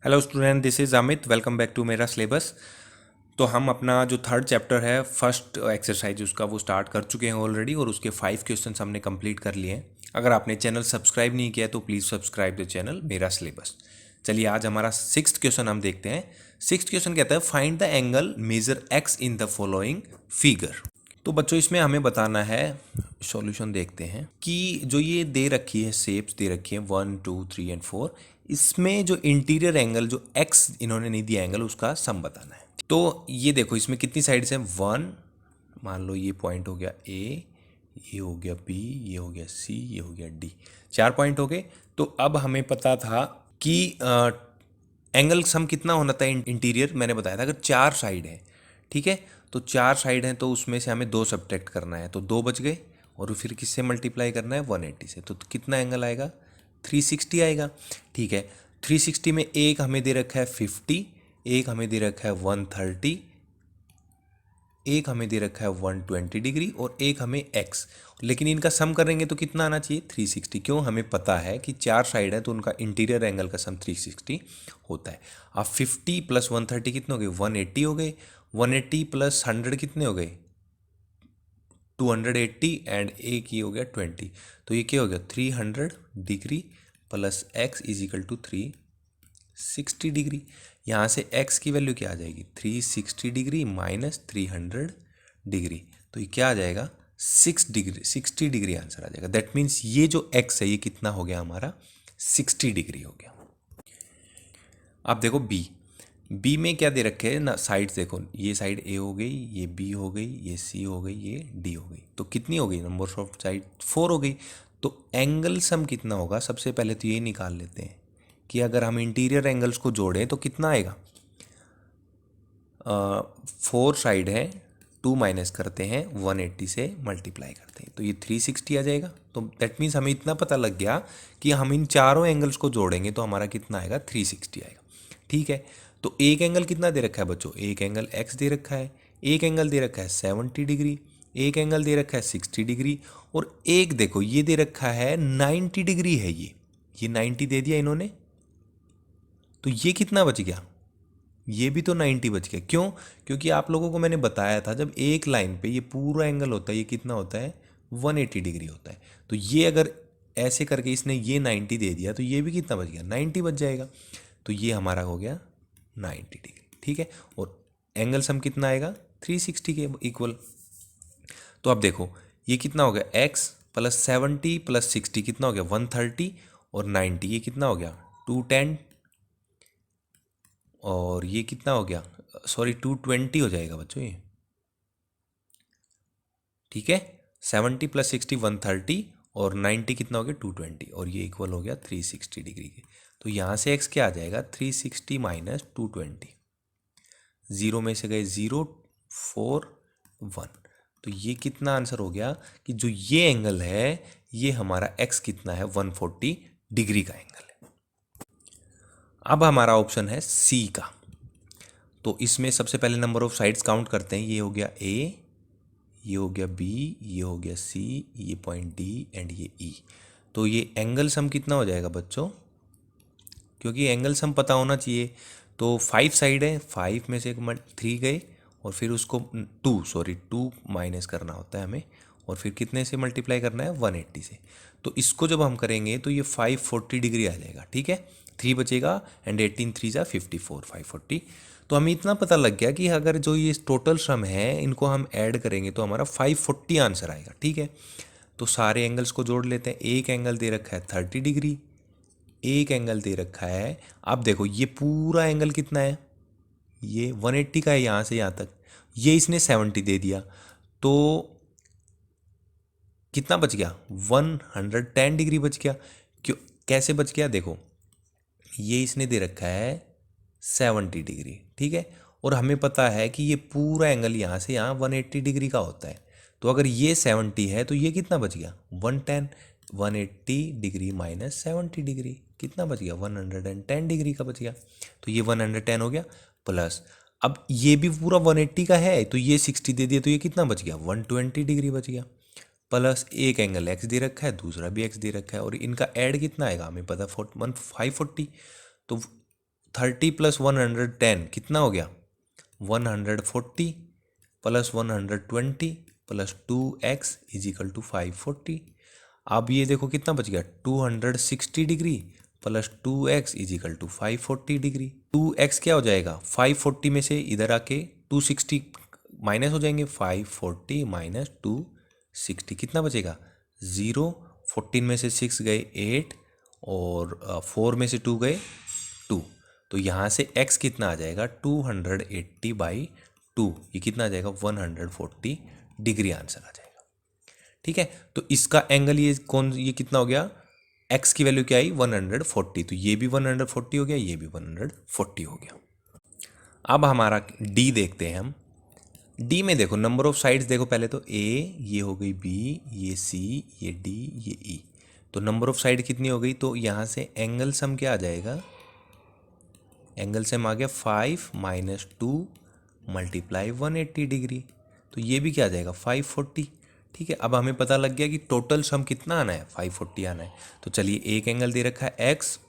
Hello student, this is Amit. Welcome back to मेरा syllabus. तो हम अपना जो थर्ड चैप्टर है, फर्स्ट एक्सरसाइज उसका वो स्टार्ट कर चुके हैं ऑलरेडी, और उसके 5 क्वेश्चंस हमने कंप्लीट कर लिए हैं। अगर आपने चैनल सब्सक्राइब नहीं किया है तो प्लीज़ सब्सक्राइब द चैनल मेरा सिलेबस। चलिए, आज हमारा 6th क्वेश्चन हम देखते हैं। 6th क्वेश्चन कहता है find the angle measure x in the following figure. तो बच्चों, इसमें हमें बताना है, सॉल्यूशन देखते हैं कि जो ये दे रखी है, शेप्स दे रखी है 1 2 3 एंड 4, इसमें जो इंटीरियर एंगल जो एक्स इन्होंने नहीं दिया एंगल, उसका सम बताना है। तो ये देखो, इसमें कितनी साइड्स हैं? 1, मान लो ये पॉइंट हो गया ए, ये हो गया बी, ये हो गया सी, ये हो गया डी। 4 पॉइंट हो गए। तो अब हमें पता था कि एंगल सम कितना होना था इंटीरियर। मैंने बताया था अगर 4 साइड है, ठीक है, तो 4 साइड हैं तो उसमें से हमें 2 सब्ट्रैक्ट करना है, तो 2 बच गए। और फिर किससे मल्टीप्लाई करना है? 180 से। तो कितना एंगल आएगा? 360 आएगा। ठीक है, 360 में एक हमें दे रखा है 50, एक हमें दे रखा है 130, एक हमें दे रखा है 120 डिग्री, और एक हमें एक्स। लेकिन इनका सम करेंगे तो कितना आना चाहिए? 360। क्यों? हमें पता है कि 4 साइड है तो उनका इंटीरियर एंगल का सम 360 होता है। अब 50 प्लस 130 कितने हो गए? 180 हो गए। 180 प्लस 100 कितने हो गए? 280, एंड एक ही हो गया 20। तो ये क्या हो गया? 300 degree plus X is equal to 360 degree. यहाँ से x की वैल्यू क्या आ जाएगी? 360 डिग्री माइनस 300 डिग्री। तो ये क्या आ जाएगा? 60 डिग्री आंसर आ जाएगा। दैट मीन्स ये जो x है ये कितना हो गया हमारा? 60 डिग्री हो गया। अब देखो बी में क्या दे रखे हैं ना, साइड्स देखो, ये साइड ए हो गई, ये बी हो गई, ये सी हो गई, ये डी हो गई। तो कितनी हो गई? नंबर ऑफ साइड 4 हो गई। तो एंगल सम कितना होगा? सबसे पहले तो ये निकाल लेते हैं कि अगर हम इंटीरियर एंगल्स को जोड़ें तो कितना आएगा। 4 साइड है, 2 माइनस करते हैं, 180 से मल्टीप्लाई करते हैं, तो ये 360 आ जाएगा। तो दैट मीन्स हमें इतना पता लग गया कि हम इन चारों एंगल्स को जोड़ेंगे तो हमारा कितना आएगा? 360 आएगा। ठीक है, तो एक एंगल कितना दे रखा है बच्चों? एक एंगल एक्स दे रखा है, एक एंगल दे रखा है 70 डिग्री, एक एंगल दे रखा है 60 डिग्री, और एक देखो ये दे रखा है 90 डिग्री है। ये 90 दे दिया इन्होंने। तो ये कितना बच गया? ये भी तो 90 बच गया। क्यों? क्योंकि आप लोगों को मैंने बताया था जब एक लाइन पे ये पूरा एंगल होता है, ये कितना होता है? 180 डिग्री होता है। तो ये अगर ऐसे करके इसने ये 90 दे दिया तो ये भी कितना बच गया? 90 बच जाएगा। तो ये हमारा हो गया 90 डिग्री। ठीक है, और एंगल सम कितना आएगा? 360 के इक्वल। तो अब देखो ये कितना हो गया? एक्स प्लस 70 प्लस 60 कितना हो गया? 130, और 90 ये कितना हो गया? 210, और ये कितना हो गया? सॉरी 220 हो जाएगा बच्चों ये। ठीक है, 70 प्लस 60 130, और 90 कितना हो गया? 220, और ये इक्वल हो गया 360 डिग्री के। तो यहाँ से x क्या आ जाएगा? 360 माइनस 220। ज़ीरो में से गए ज़ीरो, 4 1। तो ये कितना आंसर हो गया कि जो ये एंगल है ये हमारा x कितना है? 140 डिग्री का एंगल है। अब हमारा ऑप्शन है सी का। तो इसमें सबसे पहले नंबर ऑफ साइड्स काउंट करते हैं। ये हो गया ए, ये हो गया बी, ये हो गया सी, ये पॉइंट डी, एंड ये ई। तो ये एंगल सम कितना हो जाएगा बच्चों? क्योंकि एंगल सम पता होना चाहिए। तो 5 साइड है, 5 में से 3 गए, और फिर उसको 2 माइनस करना होता है हमें, और फिर कितने से मल्टीप्लाई करना है? 180 से। तो इसको जब हम करेंगे तो ये 540 डिग्री आ जाएगा। ठीक है, 3 बचेगा, एंड 18 3 जा 54, 540। तो हमें इतना पता लग गया कि अगर जो ये टोटल सम है इनको हम ऐड करेंगे तो हमारा 540 आंसर आएगा। ठीक है, तो सारे एंगल्स को जोड़ लेते हैं। एक एंगल दे रखा है 30 डिग्री, एक एंगल दे रखा है, अब देखो ये पूरा एंगल कितना है? ये 180 का है यहाँ से यहाँ तक। ये इसने 70 दे दिया, तो कितना बच गया? 110 डिग्री बच गया। क्यों? कैसे बच गया? देखो ये इसने दे रखा है 70 डिग्री, ठीक है, और हमें पता है कि ये पूरा एंगल यहाँ से यहाँ 180 डिग्री का होता है। तो अगर ये 70 है तो ये कितना बच गया? 110। 180 डिग्री माइनस 70 डिग्री कितना बच गया? 110 डिग्री का बच गया। तो ये 110 हो गया, प्लस अब ये भी पूरा 180 का है तो ये 60 दे दिया, तो ये कितना बच गया? 120 डिग्री बच गया, प्लस एक एंगल एक्स दे रखा है, दूसरा भी एक्स दे रखा है, और इनका ऐड कितना आएगा हमें पता? 540। तो 30 प्लस 110 कितना हो गया? 140 plus 120 plus 2x is equal to 540। अब ये देखो कितना बच गया, 260 degree plus 2x is equal to 540 degree. 2x क्या हो जाएगा, 540 में से इधर आके 260 माइनस हो जाएंगे, 540 माइनस 260 कितना बचेगा, 0। 14 में से 6 गए 8 और 4 में से 2 गए 2। तो यहाँ से x कितना आ जाएगा, 280/2। ये कितना आ जाएगा, 140 डिग्री आंसर आ जाएगा। ठीक है, तो इसका एंगल ये कितना हो गया, x की वैल्यू क्या आई, 140। तो ये भी 140 हो गया, ये भी 140 हो गया। अब हमारा d देखते हैं हम। d में देखो नंबर ऑफ साइड्स देखो, पहले तो a, ये हो गई b, ये c, ये d, ये e। तो नंबर ऑफ साइड कितनी हो गई, तो यहाँ से एंगल सम क्या आ जाएगा, एंगल सम आ गया 5 माइनस 2 मल्टीप्लाई 180 डिग्री। तो ये भी क्या आ जाएगा, 540। ठीक है, अब हमें पता लग गया कि टोटल सम कितना आना है, 540 आना है। तो चलिए, एक एंगल दे रखा है x,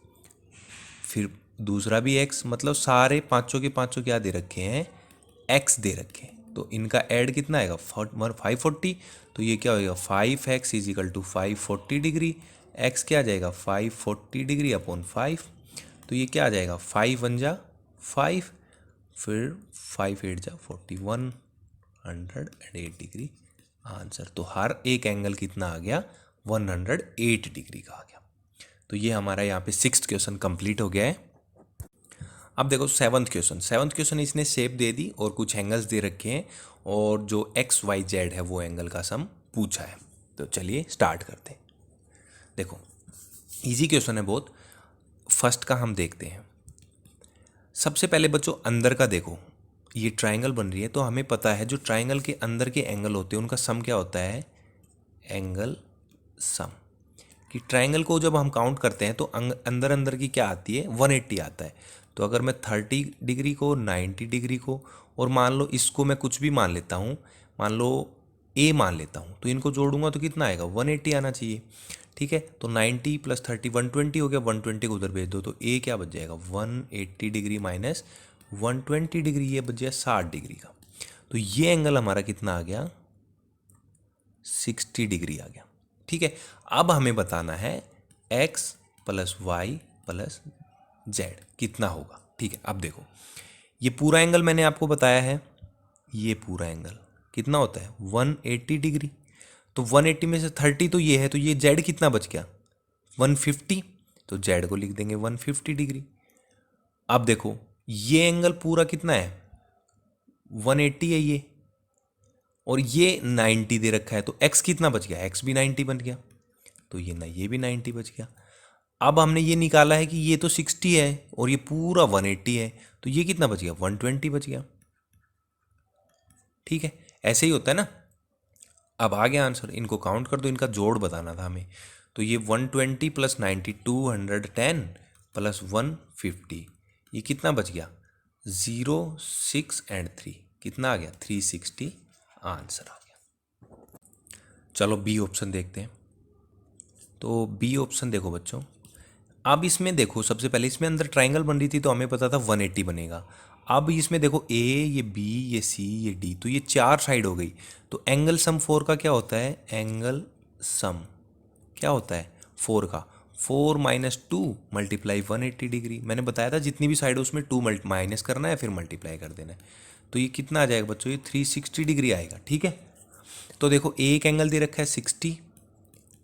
फिर दूसरा भी x, मतलब सारे पाँचों के पाँचों क्या दे रखे हैं, x दे रखे हैं। तो इनका ऐड कितना आएगा, 540। तो ये क्या होगा, 5x is equal to 540 degree. x क्या आ जाएगा, 540 डिग्री अपॉन 5। तो ये क्या आ जाएगा, 5 1 जा 5, फिर 5 8 जा 40, 108 डिग्री आंसर। तो हर एक एंगल कितना आ गया, 108 डिग्री का आ गया। तो ये हमारा यहाँ पे 6th क्वेश्चन कंप्लीट हो गया है। अब देखो 7th क्वेश्चन। 7th क्वेश्चन इसने शेप दे दी और कुछ एंगल्स दे रखे हैं और जो एक्स वाई जेड है वो एंगल का सम पूछा है। तो चलिए स्टार्ट करते हैं। देखो इजी क्वेश्चन है बहुत। फर्स्ट का हम देखते हैं। सबसे पहले बच्चों अंदर का देखो, ये ट्रायंगल बन रही है तो हमें पता है जो ट्रायंगल के अंदर के एंगल होते हैं उनका सम क्या होता है, एंगल सम। कि ट्रायंगल को जब हम काउंट करते हैं तो अंदर अंदर की क्या आती है, 180 आता है। तो अगर मैं 30 डिग्री को, 90 डिग्री को और मान लो इसको मैं कुछ भी मान लेता हूँ, मान लो ए मान लेता हूँ, तो इनको जोड़ूंगा तो कितना आएगा, 180 आना चाहिए। ठीक है, तो 90 प्लस 30 120 हो गया, 120 को उधर भेज दो तो ए क्या बच जाएगा, 180 डिग्री माइनस 120 डिग्री, ये बच जाए 60 डिग्री का। तो ये एंगल हमारा कितना आ गया, 60 डिग्री आ गया। ठीक है, अब हमें बताना है x plus Y plus Z कितना होगा। ठीक है, अब देखो ये पूरा एंगल मैंने आपको बताया है, ये पूरा एंगल कितना होता है 180 डिग्री। तो 180 में से 30 तो ये है, तो ये जेड कितना बच गया 150। तो जेड को लिख देंगे 150 डिग्री। अब देखो ये एंगल पूरा कितना है 180 है ये, और ये 90 दे रखा है, तो x कितना बच गया, x भी 90 बन गया। तो ये ना, ये भी 90 बच गया। अब हमने ये निकाला है कि ये तो 60 है और ये पूरा 180 है, तो ये कितना बच गया 120 बच गया। ठीक है, ऐसे ही होता है ना। अब आ गया आंसर, इनको काउंट कर दो, इनका जोड़ बताना था हमें। तो ये 120 प्लस 90 210 प्लस 150, ये कितना बच गया 0 6 एंड 3, कितना आ गया 360 आंसर आ गया। चलो बी ऑप्शन देखते हैं। तो बी ऑप्शन देखो बच्चों, अब इसमें देखो सबसे पहले इसमें अंदर ट्रायंगल बन रही थी तो हमें पता था 180 बनेगा। अब इसमें देखो ए, ये बी, ये सी, ये डी, तो ये 4 साइड हो गई। तो एंगल सम 4 का क्या होता है, एंगल सम क्या होता है 4 का, 4 माइनस 2 मल्टीप्लाई 180 डिग्री। मैंने बताया था जितनी भी साइड है उसमें 2 माइनस करना है फिर मल्टीप्लाई कर देना है। तो ये कितना आ जाएगा बच्चों, ये 360 डिग्री आएगा। ठीक है, तो देखो एक एंगल दे रखा है 60,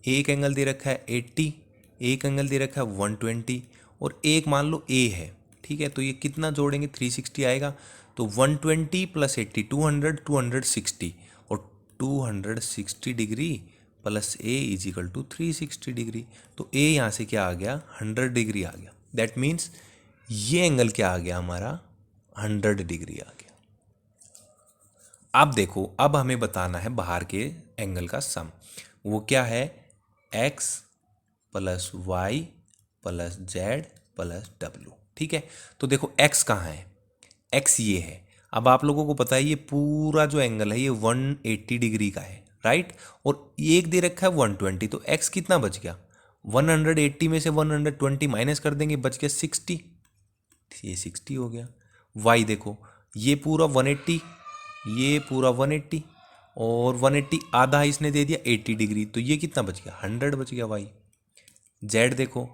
एक एंगल दे रखा है 80, एक एंगल दे रखा है 120 और एक मान लो ए है। ठीक है, तो ये कितना जोड़ेंगे 360 आएगा। तो 120 प्लस 80 200, 260 और 260 degree plus A is equal to 360 degree. तो ए यहाँ से क्या आ गया 100 डिग्री आ गया। दैट मीन्स ये एंगल क्या आ गया हमारा 100 डिग्री आ गया। अब देखो, अब हमें बताना है बाहर के एंगल का सम। वो क्या है, x plus Y plus Z plus W. ठीक है, तो देखो x कहाँ है, x ये है। अब आप लोगों को पता है ये पूरा जो एंगल है ये 180 डिग्री का है, राइट। और एक दे रखा है 120, तो x कितना बच गया 180 में से 120 माइनस कर देंगे, बच गया 60। ये 60 हो गया। वाई देखो, ये पूरा 180, ये पूरा 180 और 180 आधा इसने दे दिया 80 डिग्री, तो ये कितना बच गया 100 बच गया वाई। जेड देखो,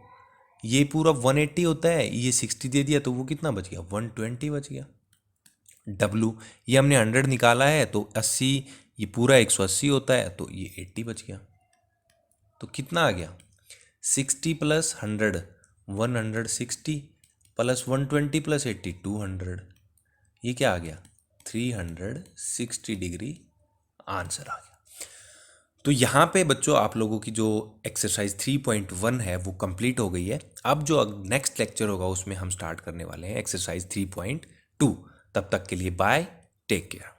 ये पूरा 180 होता है, ये 60 दे दिया तो वो कितना बच गया 120 बच गया। डब्लू, ये हमने 100 निकाला है तो 80, ये पूरा 180 होता है तो ये 80 बच गया। तो कितना आ गया 60 प्लस 100 160 प्लस 120 प्लस 80 200, ये क्या आ गया 360 डिग्री आंसर आ गया। तो यहाँ पे बच्चों आप लोगों की जो एक्सरसाइज 3.1 है वो कंप्लीट हो गई है। अब जो नेक्स्ट लेक्चर होगा उसमें हम स्टार्ट करने वाले हैं एक्सरसाइज 3.2। तब तक के लिए बाय, टेक केयर।